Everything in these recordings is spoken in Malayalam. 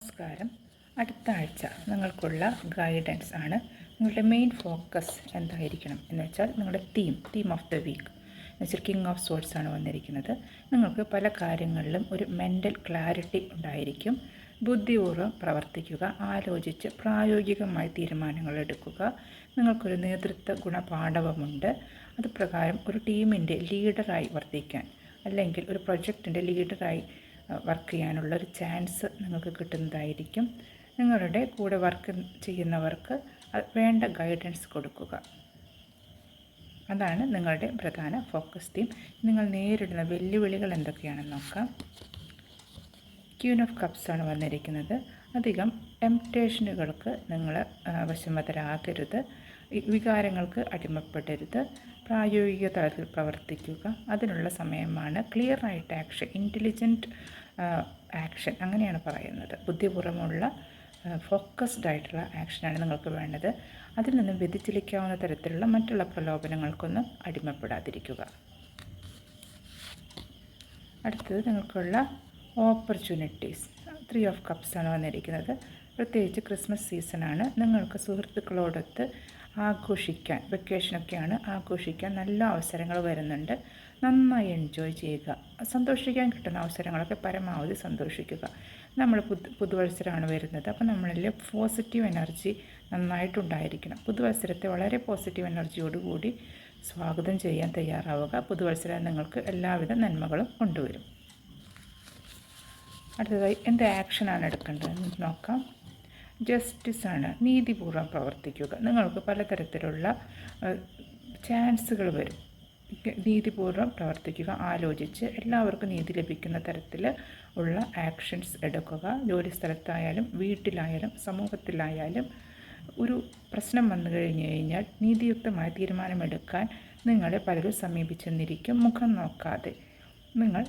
നമസ്കാരം. അടുത്ത ആഴ്ച നിങ്ങൾക്കുള്ള ഗൈഡൻസ് ആണ്. നിങ്ങളുടെ മെയിൻ ഫോക്കസ് എന്തായിരിക്കണം എന്ന് വെച്ചാൽ നിങ്ങളുടെ തീം ഓഫ് ദ വീക്ക് എന്ന് വെച്ചാൽ കിങ് ഓഫ് സോർട്സ് ആണ് വന്നിരിക്കുന്നത്. നിങ്ങൾക്ക് പല കാര്യങ്ങളിലും ഒരു മെൻ്റൽ ക്ലാരിറ്റി ഉണ്ടായിരിക്കും. ബുദ്ധിപൂർവ്വം പ്രവർത്തിക്കുക, ആലോചിച്ച് പ്രായോഗികമായി തീരുമാനങ്ങൾ എടുക്കുക. നിങ്ങൾക്കൊരു നേതൃത്വ ഗുണപാഠവമുണ്ട്. അത് പ്രകാരം ഒരു ടീമിൻ്റെ ലീഡറായി വർത്തിക്കാൻ അല്ലെങ്കിൽ ഒരു പ്രൊജക്റ്റിൻ്റെ ലീഡറായി വർക്ക് ചെയ്യാനുള്ളൊരു ചാൻസ് നിങ്ങൾക്ക് കിട്ടുന്നതായിരിക്കും. നിങ്ങളുടെ കൂടെ വർക്ക് ചെയ്യുന്നവർക്ക് വേണ്ട ഗൈഡൻസ് കൊടുക്കുക. അതാണ് നിങ്ങളുടെ പ്രധാന ഫോക്കസ് തീം. നിങ്ങൾ നേരിടുന്ന വെല്ലുവിളികൾ എന്തൊക്കെയാണെന്ന് നോക്കാം. ക്യൂൻ ഓഫ് കപ്സ് ആണ് വന്നിരിക്കുന്നത്. അധികം ടെംപ്റ്റേഷനുകൾക്ക് നിങ്ങൾ വശംവദരാകരുത്. വികാരങ്ങൾക്ക് അടിമപ്പെടരുത്. പ്രായോഗിക തലത്തിൽ പ്രവർത്തിക്കുക. അതിനുള്ള സമയമാണ്. ക്ലിയറായിട്ട് ആക്ഷൻ, ഇൻ്റലിജൻറ്റ് ആക്ഷൻ അങ്ങനെയാണ് പറയുന്നത്. ബുദ്ധിപൂർവ്വമുള്ള ഫോക്കസ്ഡ് ആയിട്ടുള്ള ആക്ഷനാണ് നിങ്ങൾക്ക് വേണ്ടത്. അതിൽ നിന്നും വ്യതിചലിക്കാവുന്ന തരത്തിലുള്ള മറ്റുള്ള പ്രലോഭനങ്ങൾക്കൊന്നും അടിമപ്പെടാതിരിക്കുക. അടുത്തത് നിങ്ങൾക്കുള്ള ഓപ്പർച്യൂണിറ്റീസ്. 3 ഓഫ് കപ്സ് ആണ് വന്നിരിക്കുന്നത്. പ്രത്യേകിച്ച് ക്രിസ്മസ് സീസണാണ്. നിങ്ങൾക്ക് സുഹൃത്തുക്കളോടൊത്ത് ആഘോഷിക്കാൻ, വെക്കേഷനൊക്കെയാണ്, ആഘോഷിക്കാൻ നല്ല അവസരങ്ങൾ വരുന്നുണ്ട്. നന്നായി എൻജോയ് ചെയ്യുക. സന്തോഷിക്കാൻ കിട്ടുന്ന അവസരങ്ങളൊക്കെ പരമാവധി സന്തോഷിക്കുക. നമ്മൾ പുതുവത്സരമാണ് വരുന്നത്. അപ്പോൾ നമ്മളിൽ പോസിറ്റീവ് എനർജി നന്നായിട്ടുണ്ടായിരിക്കണം. പുതുവത്സരത്തെ വളരെ പോസിറ്റീവ് എനർജിയോടുകൂടി സ്വാഗതം ചെയ്യാൻ തയ്യാറാവുക. പുതുവത്സരം നിങ്ങൾക്ക് എല്ലാവിധ നന്മകളും കൊണ്ടുവരും. അടുത്തതായി എന്ത് ആക്ഷനാണ് എടുക്കേണ്ടതെന്ന് നോക്കാം. ജസ്റ്റിസാണ്. നീതിപൂർവ്വം പ്രവർത്തിക്കുക. നിങ്ങൾക്ക് പലതരത്തിലുള്ള ചാൻസുകൾ വരും. നീതിപൂർവ്വം പ്രവർത്തിക്കുക. ആലോചിച്ച് എല്ലാവർക്കും നീതി ലഭിക്കുന്ന തരത്തിൽ ഉള്ള ആക്ഷൻസ് എടുക്കുക. ജോലിസ്ഥലത്തായാലും വീട്ടിലായാലും സമൂഹത്തിലായാലും ഒരു പ്രശ്നം വന്നു കഴിഞ്ഞാൽ നീതിയുക്തമായ തീരുമാനമെടുക്കാൻ നിങ്ങളെ പലരും സമീപിച്ചെന്നിരിക്കും. മുഖം നോക്കാതെ നിങ്ങൾ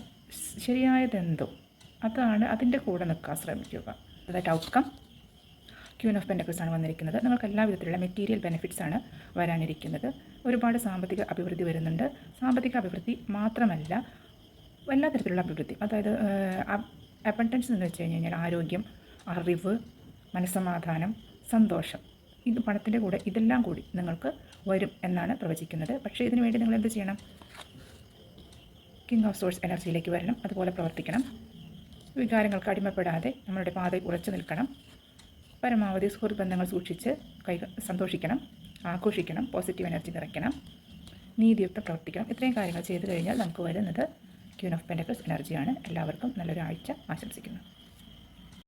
ശരിയായതെന്തോ അതിൻ്റെ കൂടെ നിൽക്കാൻ ശ്രമിക്കുക. അതായത് ഔട്ട്കം ക്യൂൻ ഓഫ് പെൻറ്റക്കിൾസ് ആണ് വന്നിരിക്കുന്നത്. നിങ്ങൾക്ക് എല്ലാ വിധത്തിലുള്ള മെറ്റീരിയൽ ബെനിഫിറ്റ്സ് ആണ് വരാനിരിക്കുന്നത്. ഒരുപാട് സാമ്പത്തിക അഭിവൃദ്ധി വരുന്നുണ്ട്. സാമ്പത്തിക അഭിവൃദ്ധി മാത്രമല്ല, എല്ലാ തരത്തിലുള്ള അഭിവൃദ്ധി. അതായത് അബണ്ടൻസ് എന്ന് വെച്ച് കഴിഞ്ഞാൽ ആരോഗ്യം, അറിവ്, മനസ്സമാധാനം, സന്തോഷം, ഇത് പണത്തിൻ്റെ കൂടെ ഇതെല്ലാം കൂടി നിങ്ങൾക്ക് വരും എന്നാണ് പ്രവചിക്കുന്നത്. പക്ഷേ ഇതിനു വേണ്ടി നിങ്ങൾ എന്ത് ചെയ്യണം? കിങ് ഓഫ് സോഴ്സ് എനർജിയിലേക്ക് വരണം. അതുപോലെ പ്രവർത്തിക്കണം. വികാരങ്ങൾക്ക് അടിമപ്പെടാതെ നമ്മളുടെ പാതയിൽ ഉറച്ചു നിൽക്കണം. പരമാവധി സുഹൃത്ത് ബന്ധങ്ങൾ സൂക്ഷിച്ച് സന്തോഷിക്കണം, ആഘോഷിക്കണം, പോസിറ്റീവ് എനർജി നിറയ്ക്കണം, നീതിയുക്തം പ്രവർത്തിക്കണം. ഇത്രയും കാര്യങ്ങൾ ചെയ്തു കഴിഞ്ഞാൽ നമുക്ക് വരുന്നത് ക്യൂൻ ഓഫ് പെൻറ്റക്കിൾസ് എനർജിയാണ്. എല്ലാവർക്കും നല്ലൊരു ആഴ്ച ആശംസിക്കുന്നു.